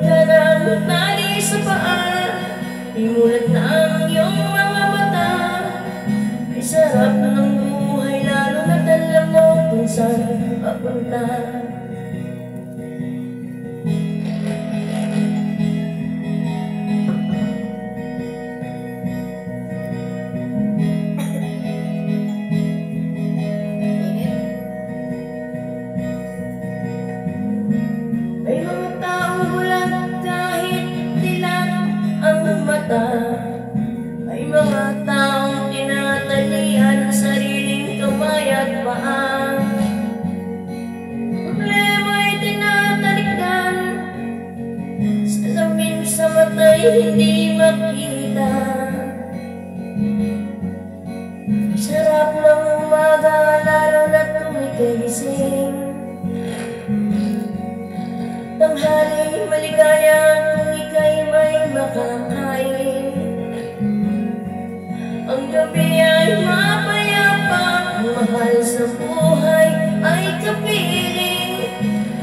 ka ng tali sa paa, imulat na ang iyong mga mata. Ay sarap ng buhay, lalo na't alam mo kung saan papunta. May mga taong bulag kahit dilat ang mata. May mga taong tinatalian ang sariling kamay at paa. Problema'y tinatalikdan, salamin sa mata'y hindi makita. Sarap ng umaga, lalo na't tumigising. Tanghali maligaya kung ika'y may makakain. Ang gabi ay mapayapa, mahal sa buhay ay kapiling.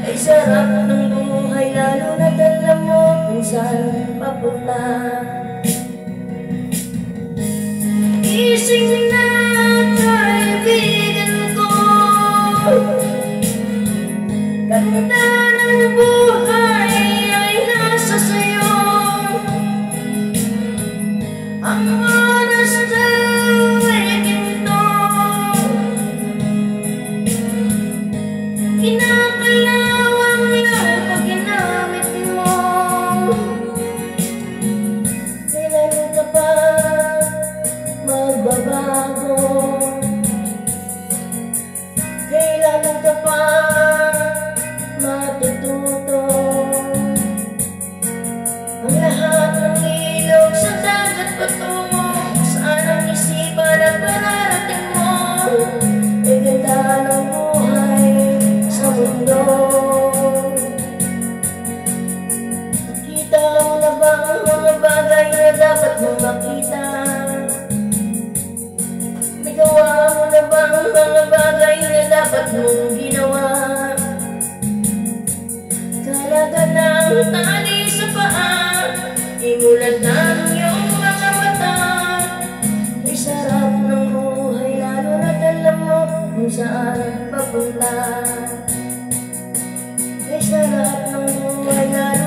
Ay sarap ng buhay, lalo na't alam mo kung saan papunta. Gising na kaibigan ko, ganda ng buhay ay nasa sayo. Ang oras ay ginto, kinakalawang lang pag ginamit mo. Kailan ka pa magbabago? Kailan ka pa matututo? Ang lahat ng ilog sa dagat patungo, saan ang isipan at mararating mo? E ganda ng buhay sa mundo. Nakita mo na ba ang mga bagay na dapat mong makita? Nagawa mo na ba ang mga bagay na dapat mong ginawa? Kalaga ng tali sa paa, imulat na ang iyong mga mata. Ay sarap ng buhay, lalo na't alam mo kung saan papunta. Ay sarap ng buhay, lalo